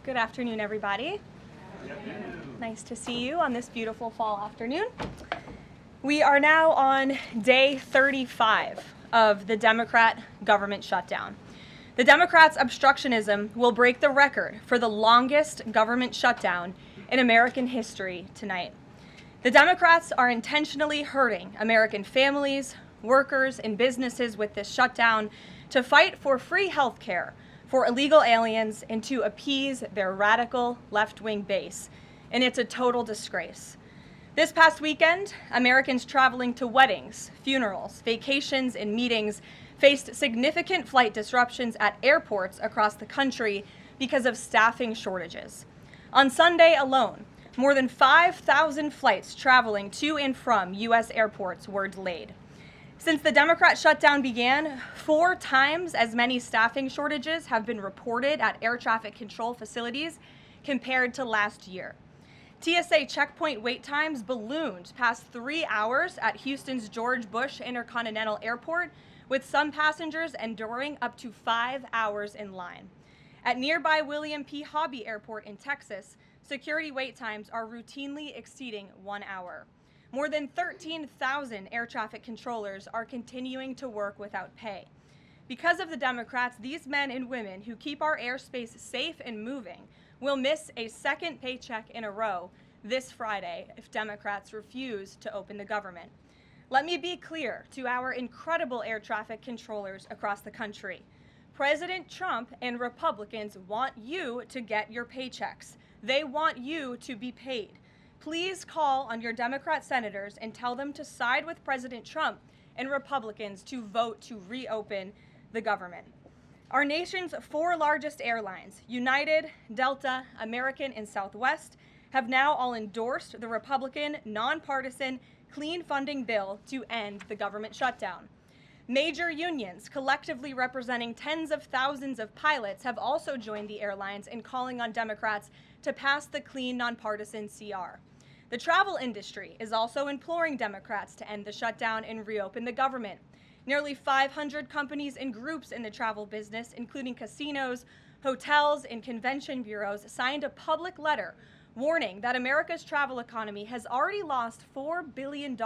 Good afternoon, everybody. Nice to see you on this beautiful fall afternoon. We are now on day 35 of the Democrat government shutdown. The Democrats' obstructionism will break the record for the longest government shutdown in American history tonight. The Democrats are intentionally hurting American families, workers, and businesses with this shutdown to fight for free health care for illegal aliens and to appease their radical left-wing base. And it's a total disgrace. This past weekend, Americans traveling to weddings, funerals, vacations, and meetings faced significant flight disruptions at airports across the country because of staffing shortages. On Sunday alone, more than 5,000 flights traveling to and from U.S. airports were delayed. Since the Democrat shutdown began, 4 times as many staffing shortages have been reported at air traffic control facilities compared to last year. TSA checkpoint wait times ballooned past 3 hours at Houston's George Bush Intercontinental Airport, with some passengers enduring up to 5 hours in line. At nearby William P. Hobby Airport in Texas, security wait times are routinely exceeding 1 hour. More than 13,000 air traffic controllers are continuing to work without pay. Because of the Democrats, these men and women who keep our airspace safe and moving will miss a second paycheck in a row this Friday if Democrats refuse to open the government. Let me be clear to our incredible air traffic controllers across the country. President Trump and Republicans want you to get your paychecks. They want you to be paid. Please call on your Democrat senators and tell them to side with President Trump and Republicans to vote to reopen the government. Our nation's 4 largest airlines, United, Delta, American, and Southwest, have now all endorsed the Republican, nonpartisan, clean funding bill to end the government shutdown. Major unions, collectively representing tens of thousands of pilots, have also joined the airlines in calling on Democrats to pass the clean, nonpartisan CR. The travel industry is also imploring Democrats to end the shutdown and reopen the government. Nearly 500 companies and groups in the travel business, including casinos, hotels, and convention bureaus, signed a public letter warning that America's travel economy has already lost $4 billion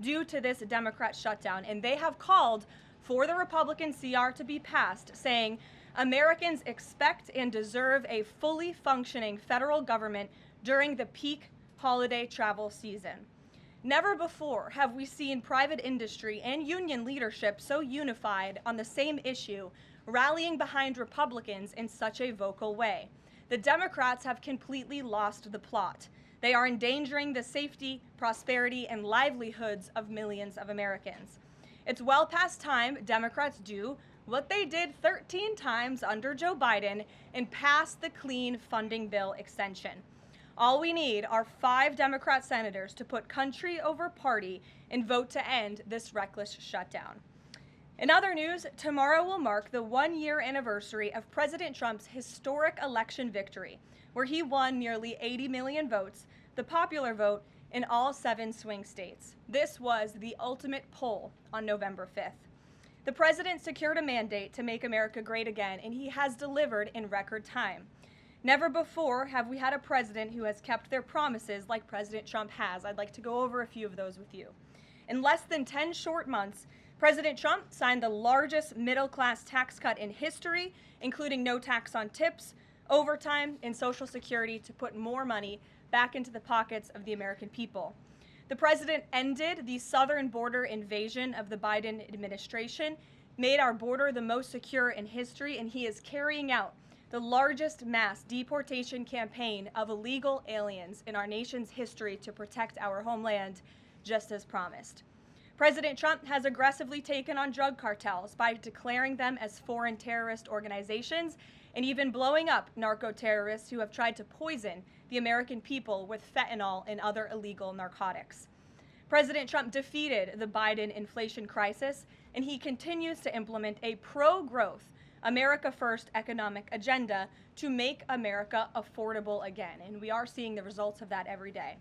due to this Democrat shutdown, and they have called for the Republican CR to be passed, saying Americans expect and deserve a fully functioning federal government during the peak holiday travel season. Never before have we seen private industry and union leadership so unified on the same issue, rallying behind Republicans in such a vocal way. The Democrats have completely lost the plot. They are endangering the safety, prosperity, and livelihoods of millions of Americans. It's well past time Democrats do what they did 13 times under Joe Biden and pass the clean funding bill extension. All we need are 5 Democrat senators to put country over party and vote to end this reckless shutdown. In other news, tomorrow will mark the 1-year anniversary of President Trump's historic election victory, where he won nearly 80 million votes, the popular vote, in all 7 swing states. This was the ultimate poll on November 5th. The president secured a mandate to make America great again, and he has delivered in record time. Never before have we had a president who has kept their promises like President Trump has. I'd like to go over a few of those with you. In less than 10 short months, President Trump signed the largest middle-class tax cut in history, including no tax on tips, overtime, and Social Security to put more money back into the pockets of the American people. The president ended the southern border invasion of the Biden administration, made our border the most secure in history, and he is carrying out the largest mass deportation campaign of illegal aliens in our nation's history to protect our homeland, just as promised. President Trump has aggressively taken on drug cartels by declaring them as foreign terrorist organizations and even blowing up narco-terrorists who have tried to poison the American people with fentanyl and other illegal narcotics. President Trump defeated the Biden inflation crisis, and he continues to implement a pro-growth, America First economic agenda to make America affordable again, and we are seeing the results of that every day.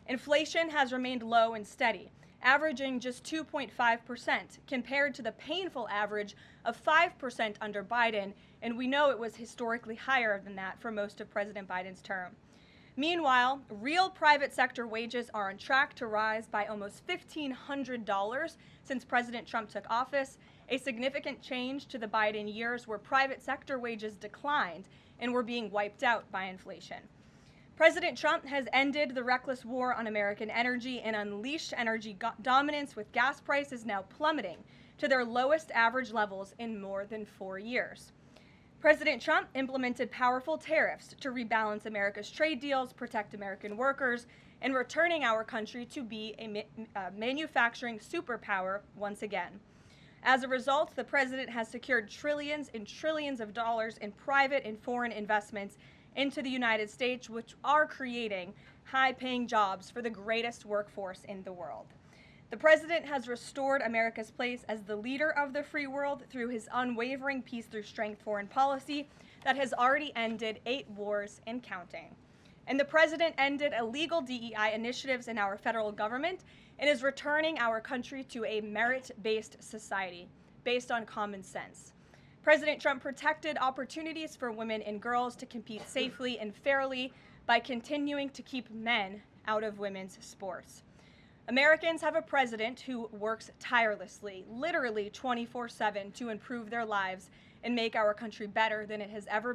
Inflation has remained low and steady, averaging just 2.5% compared to the painful average of 5% under Biden and we know it was historically higher than that for most of President Biden's term. Meanwhile, real private sector wages are on track to rise by almost $1,500 since President Trump took office, a significant change to the Biden years where private sector wages declined and were being wiped out by inflation. President Trump has ended the reckless war on American energy and unleashed energy dominance, with gas prices now plummeting to their lowest average levels in more than 4 years. President Trump implemented powerful tariffs to rebalance America's trade deals, protect American workers, and returning our country to be a manufacturing superpower once again. As a result, the president has secured trillions and trillions of dollars in private and foreign investments into the United States, which are creating high-paying jobs for the greatest workforce in the world. The president has restored America's place as the leader of the free world through his unwavering peace through strength foreign policy that has already ended 8 wars and counting. And the president ended illegal DEI initiatives in our federal government and is returning our country to a merit-based society based on common sense. President Trump protected opportunities for women and girls to compete safely and fairly by continuing to keep men out of women's sports. Americans have a president who works tirelessly, literally 24/7, to improve their lives and make our country better than it has ever